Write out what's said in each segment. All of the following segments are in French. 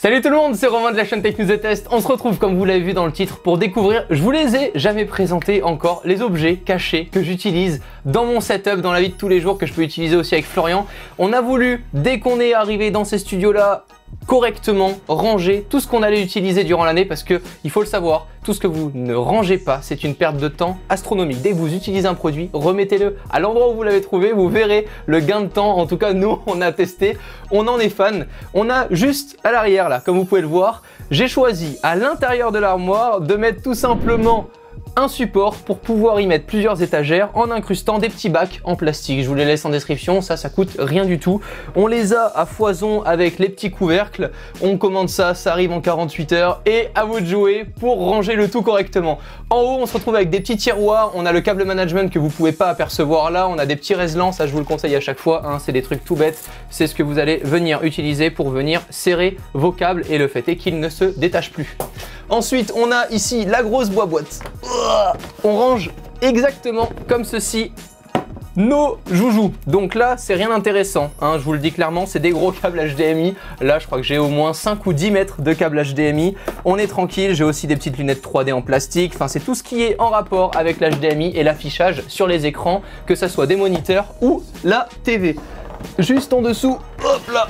Salut tout le monde, c'est Romain de la chaîne Tech News et Test. On se retrouve comme vous l'avez vu dans le titre pour découvrir, je vous les ai jamais présentés encore, les objets cachés que j'utilise dans mon setup, dans la vie de tous les jours, que je peux utiliser aussi avec Florian. On a voulu, dès qu'on est arrivé dans ces studios là, correctement ranger tout ce qu'on allait utiliser durant l'année, parce que il faut le savoir, tout ce que vous ne rangez pas, c'est une perte de temps astronomique. Dès que vous utilisez un produit, remettez-le à l'endroit où vous l'avez trouvé, vous verrez le gain de temps. En tout cas, nous, on a testé, on en est fan. On a juste à l'arrière là, comme vous pouvez le voir, j'ai choisi à l'intérieur de l'armoire de mettre tout simplement un support pour pouvoir y mettre plusieurs étagères en incrustant des petits bacs en plastique. Je vous les laisse en description, ça coûte rien du tout. On les a à foison avec les petits couvercles. On commande ça, ça arrive en 48 heures et à vous de jouer pour ranger le tout correctement. En haut, on se retrouve avec des petits tiroirs. On a le câble management que vous pouvez pas apercevoir là. On a des petits réselants, ça je vous le conseille à chaque fois, hein. C'est des trucs tout bêtes. C'est ce que vous allez venir utiliser pour venir serrer vos câbles et le fait est qu'ils ne se détachent plus. Ensuite, on a ici la grosse boîte. On range exactement comme ceci nos joujoux. Donc là, c'est rien d'intéressant, hein, je vous le dis clairement, c'est des gros câbles HDMI. Là, je crois que j'ai au moins 5 ou 10 mètres de câbles HDMI. On est tranquille, j'ai aussi des petites lunettes 3D en plastique. Enfin, c'est tout ce qui est en rapport avec l'HDMI et l'affichage sur les écrans, que ça soit des moniteurs ou la TV. Juste en dessous, hop là,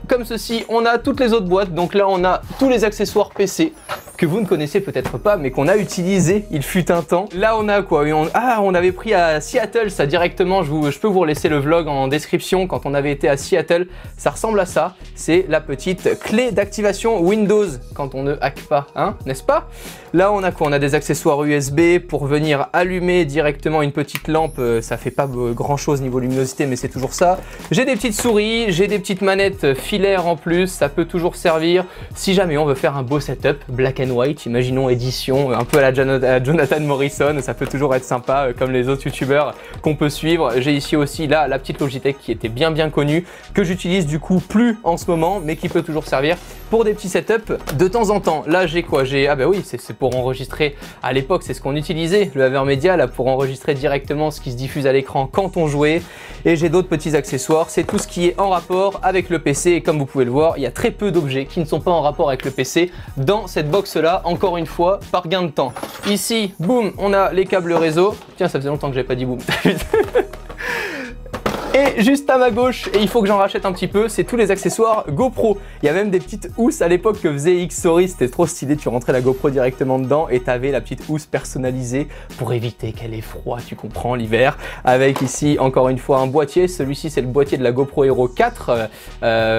comme ceci, on a toutes les autres boîtes. Donc là, on a tous les accessoires PC que vous ne connaissez peut-être pas, mais qu'on a utilisé, il fut un temps. Là, on a quoi? On avait pris à Seattle, ça directement, je peux vous laisser le vlog en description quand on avait été à Seattle. Ça ressemble à ça, c'est la petite clé d'activation Windows quand on ne hack pas, hein, n'est-ce pas? Là, on a quoi? On a des accessoires USB pour venir allumer directement une petite lampe. Ça fait pas grand-chose niveau luminosité, mais c'est toujours ça. J'ai des petites souris, j'ai des petites manettes filaires en plus, ça peut toujours servir si jamais on veut faire un beau setup black and white, imaginons édition un peu à la Jonathan Morrison, ça peut toujours être sympa comme les autres youtubeurs qu'on peut suivre. J'ai ici aussi là la petite Logitech qui était bien connue, que j'utilise du coup plus en ce moment, mais qui peut toujours servir pour des petits setups de temps en temps. Là j'ai quoi? Ah bah oui, c'est pour enregistrer. À l'époque c'est ce qu'on utilisait, le AverMedia là, pour enregistrer directement ce qui se diffuse à l'écran quand on jouait. Et j'ai d'autres petits accessoires, c'est tout ce qui est en rapport avec le PC. Et comme vous pouvez le voir, il y a très peu d'objets qui ne sont pas en rapport avec le PC dans cette box là, encore une fois, par gain de temps. Ici, boum, on a les câbles réseau. Tiens, ça faisait longtemps que j'avais pas dit boum. Et juste à ma gauche, et il faut que j'en rachète un petit peu, c'est tous les accessoires GoPro. Il y a même des petites housses à l'époque que faisait X-Story, c'était trop stylé, tu rentrais la GoPro directement dedans et t'avais la petite housse personnalisée pour éviter qu'elle ait froid, tu comprends, l'hiver. Avec ici, encore une fois, un boîtier. Celui-ci, c'est le boîtier de la GoPro Hero 4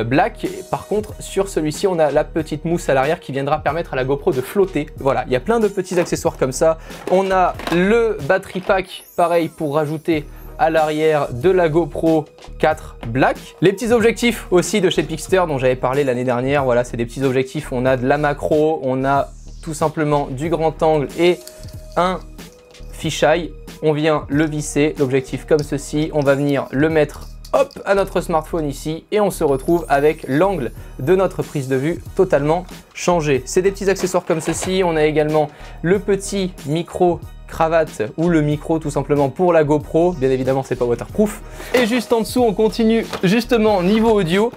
Black. Par contre, sur celui-ci, on a la petite mousse à l'arrière qui viendra permettre à la GoPro de flotter. Voilà, il y a plein de petits accessoires comme ça. On a le battery pack, pareil, pour rajouter à l'arrière de la GoPro 4 Black. Les petits objectifs aussi de chez Pixter dont j'avais parlé l'année dernière. Voilà, c'est des petits objectifs. On a de la macro, on a tout simplement du grand angle et un fisheye. On vient le visser, l'objectif comme ceci. On va venir le mettre hop à notre smartphone ici et on se retrouve avec l'angle de notre prise de vue totalement changé. C'est des petits accessoires comme ceci. On a également le petit micro cravate ou le micro tout simplement pour la GoPro, bien évidemment c'est pas waterproof. Et juste en dessous on continue justement niveau audio.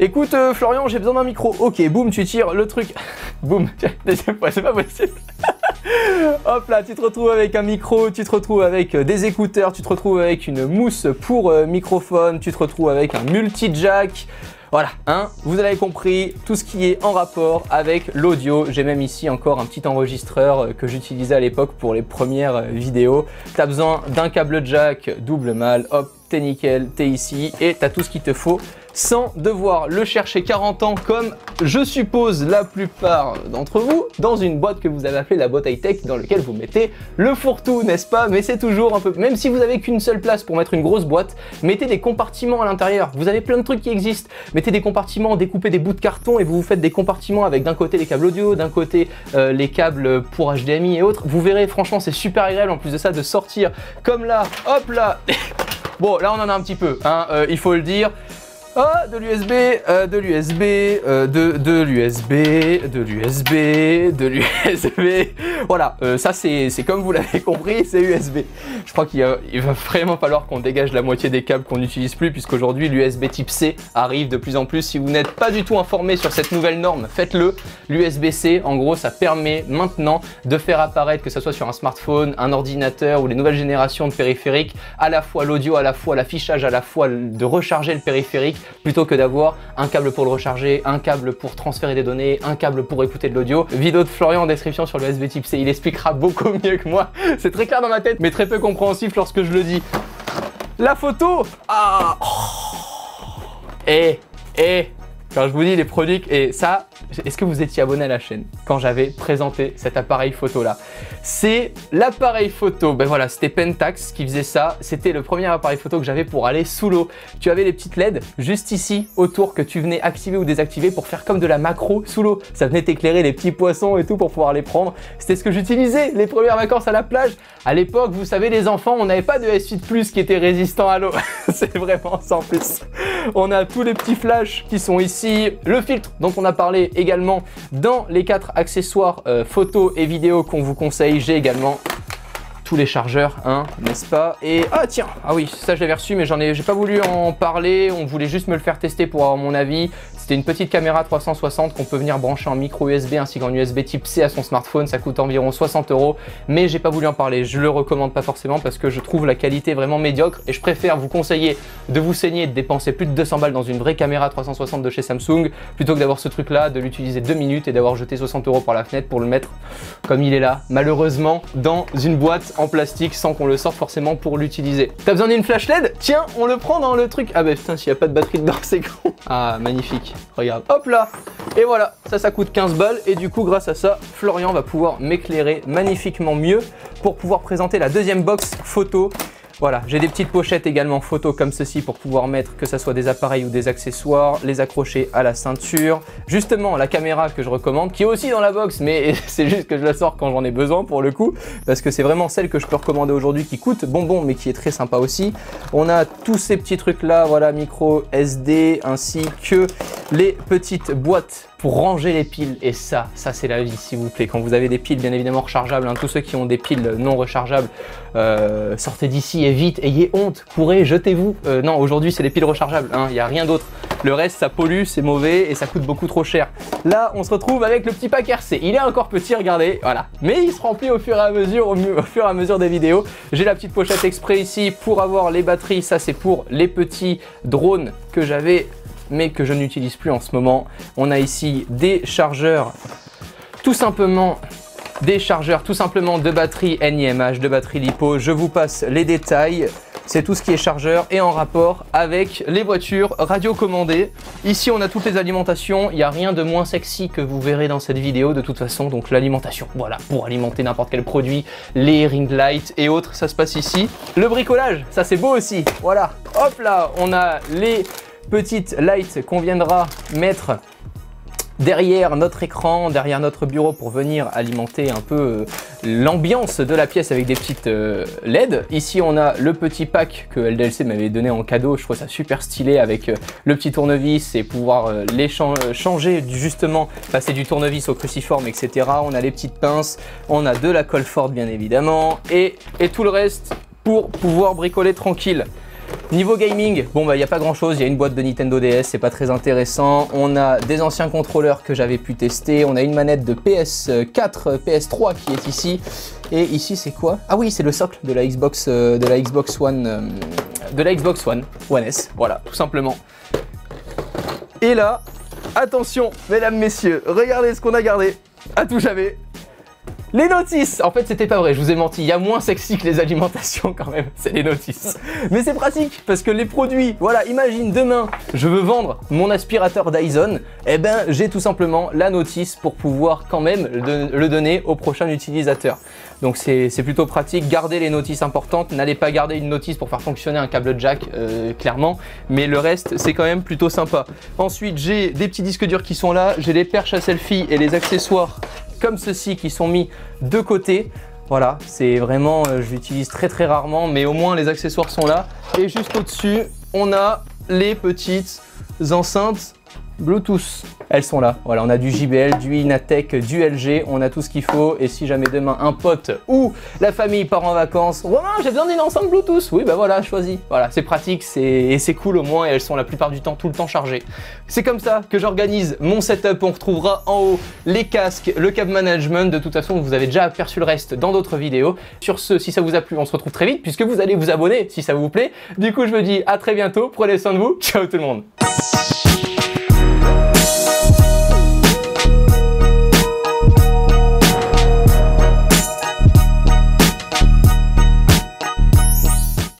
Écoute Florian, j'ai besoin d'un micro. Ok, boum, tu tires le truc. Boum, deuxième fois, c'est pas possible. Hop là, tu te retrouves avec un micro, tu te retrouves avec des écouteurs, tu te retrouves avec une mousse pour microphone, tu te retrouves avec un multi-jack. Voilà, hein, vous avez compris, tout ce qui est en rapport avec l'audio. J'ai même ici encore un petit enregistreur que j'utilisais à l'époque pour les premières vidéos. Tu as besoin d'un câble jack double mâle, hop, t'es nickel, t'es ici et t'as tout ce qu'il te faut sans devoir le chercher 40 ans comme je suppose la plupart d'entre vous dans une boîte que vous avez appelée la boîte high-tech dans laquelle vous mettez le fourre-tout, n'est-ce pas? Mais c'est toujours un peu, même si vous n'avez qu'une seule place pour mettre une grosse boîte, mettez des compartiments à l'intérieur. Vous avez plein de trucs qui existent. Mettez des compartiments, découpez des bouts de carton et vous vous faites des compartiments avec d'un côté les câbles audio, d'un côté les câbles pour HDMI et autres. Vous verrez, franchement, c'est super agréable en plus de ça de sortir comme là, hop là. Bon, là on en a un petit peu, hein, il faut le dire. Ah, de l'USB, de l'USB, de l'USB, de l'USB, de l'USB. Voilà, ça c'est comme vous l'avez compris, c'est USB. Je crois qu'il va vraiment falloir qu'on dégage la moitié des câbles qu'on n'utilise plus, puisqu'aujourd'hui l'USB type C arrive de plus en plus. Si vous n'êtes pas du tout informé sur cette nouvelle norme, faites-le. L'USB-C, en gros, ça permet maintenant de faire apparaître, que ce soit sur un smartphone, un ordinateur ou les nouvelles générations de périphériques, à la fois l'audio, à la fois l'affichage, à la fois de recharger le périphérique, plutôt que d'avoir un câble pour le recharger, un câble pour transférer des données, un câble pour écouter de l'audio. Vidéo de Florian en description sur l'USB type C, il expliquera beaucoup mieux que moi. C'est très clair dans ma tête, mais très peu compréhensif lorsque je le dis. La photo. Ah. Quand je vous dis les produits, et ça, est-ce que vous étiez abonné à la chaîne quand j'avais présenté cet appareil photo là? C'est l'appareil photo, ben voilà, c'était Pentax qui faisait ça. C'était le premier appareil photo que j'avais pour aller sous l'eau. Tu avais les petites LED juste ici autour que tu venais activer ou désactiver pour faire comme de la macro sous l'eau. Ça venait t'éclairer les petits poissons et tout pour pouvoir les prendre. C'était ce que j'utilisais les premières vacances à la plage. À l'époque, vous savez les enfants, on n'avait pas de S8 Plus qui était résistant à l'eau. C'est vraiment sans plus. On a tous les petits flashs qui sont ici. Le filtre dont on a parlé également dans les 4 accessoires photos et vidéos qu'on vous conseille. J'ai également tous les chargeurs, hein, n'est-ce pas? Et ah tiens, ah oui, ça je l'avais reçu, mais j'ai pas voulu en parler. On voulait juste me le faire tester pour avoir mon avis. C'était une petite caméra 360 qu'on peut venir brancher en micro USB ainsi qu'en USB type C à son smartphone. Ça coûte environ 60 €, mais j'ai pas voulu en parler. Je le recommande pas forcément parce que je trouve la qualité vraiment médiocre et je préfère vous conseiller de vous saigner et de dépenser plus de 200 balles dans une vraie caméra 360 de chez Samsung plutôt que d'avoir ce truc là, de l'utiliser 2 minutes et d'avoir jeté 60 € par la fenêtre pour le mettre comme il est là, malheureusement dans une boîte en plastique sans qu'on le sorte forcément pour l'utiliser. T'as besoin d'une flash LED? Tiens, on le prend dans le truc. Ah bah putain, s'il n'y a pas de batterie dedans, c'est con. Ah, magnifique. Regarde, hop là. Et voilà, ça coûte 15 balles. Et du coup, grâce à ça, Florian va pouvoir m'éclairer magnifiquement mieux pour pouvoir présenter la deuxième box photo. Voilà, j'ai des petites pochettes également photo comme ceci pour pouvoir mettre que ce soit des appareils ou des accessoires, les accrocher à la ceinture. Justement, la caméra que je recommande, qui est aussi dans la box, mais c'est juste que je la sors quand j'en ai besoin pour le coup, parce que c'est vraiment celle que je peux recommander aujourd'hui qui coûte bonbon, mais qui est très sympa aussi. On a tous ces petits trucs là, voilà, micro SD, ainsi que les petites boîtes pour ranger les piles. Et ça c'est la vie, s'il vous plaît. Quand vous avez des piles bien évidemment rechargeables, hein, tous ceux qui ont des piles non rechargeables, sortez d'ici et vite, ayez honte, courez, jetez-vous. Non, aujourd'hui c'est les piles rechargeables, hein, il n'y a rien d'autre. Le reste ça pollue, c'est mauvais et ça coûte beaucoup trop cher. Là on se retrouve avec le petit pack RC. Il est encore petit, regardez, voilà. Mais il se remplit au fur et à mesure, au fur et à mesure des vidéos. J'ai la petite pochette exprès ici pour avoir les batteries. Ça c'est pour les petits drones que j'avais mais que je n'utilise plus en ce moment. On a ici des chargeurs, tout simplement de batterie NiMH, de batterie LiPo. Je vous passe les détails. C'est tout ce qui est chargeur et en rapport avec les voitures radiocommandées. Ici, on a toutes les alimentations. Il n'y a rien de moins sexy que vous verrez dans cette vidéo de toute façon. Donc l'alimentation, voilà, pour alimenter n'importe quel produit, les ring lights et autres, ça se passe ici. Le bricolage, ça c'est beau aussi. Voilà, hop là, on a les petites lights qu'on viendra mettre derrière notre écran, derrière notre bureau pour venir alimenter un peu l'ambiance de la pièce avec des petites LED. Ici, on a le petit pack que LDLC m'avait donné en cadeau. Je trouve ça super stylé avec le petit tournevis et pouvoir les changer justement, passer du tournevis au cruciforme, etc. On a les petites pinces, on a de la colle forte bien évidemment et tout le reste pour pouvoir bricoler tranquille. Niveau gaming, bon bah il n'y a pas grand chose, il y a une boîte de Nintendo DS, c'est pas très intéressant. On a des anciens contrôleurs que j'avais pu tester, on a une manette de PS4, PS3 qui est ici. Et ici c'est quoi? Ah oui, c'est le socle de la Xbox One, One S, voilà, tout simplement. Et là, attention, mesdames, messieurs, regardez ce qu'on a gardé, à tout jamais. Les notices! En fait, c'était pas vrai, je vous ai menti. Il y a moins sexy que les alimentations quand même, c'est les notices. Mais c'est pratique parce que les produits, voilà, imagine demain, je veux vendre mon aspirateur Dyson, eh ben, j'ai tout simplement la notice pour pouvoir quand même le donner au prochain utilisateur. Donc c'est plutôt pratique. Gardez les notices importantes, n'allez pas garder une notice pour faire fonctionner un câble jack, clairement, mais le reste, c'est quand même plutôt sympa. Ensuite, j'ai des petits disques durs qui sont là, j'ai les perches à selfie et les accessoires comme ceci qui sont mis de côté. Voilà, c'est vraiment, je l'utilise très rarement, mais au moins les accessoires sont là. Et juste au-dessus, on a les petites enceintes Bluetooth. Elles sont là. Voilà, on a du JBL, du Inateck, du LG, on a tout ce qu'il faut. Et si jamais demain un pote ou la famille part en vacances, Romain, j'ai besoin d'une enceinte Bluetooth. Oui, bah voilà, choisis. Voilà, c'est pratique, et c'est cool au moins, et elles sont la plupart du temps tout le temps chargées. C'est comme ça que j'organise mon setup. On retrouvera en haut les casques, le câble management. De toute façon, vous avez déjà aperçu le reste dans d'autres vidéos. Sur ce, si ça vous a plu, on se retrouve très vite puisque vous allez vous abonner si ça vous plaît. Du coup, je vous dis à très bientôt. Prenez soin de vous. Ciao tout le monde.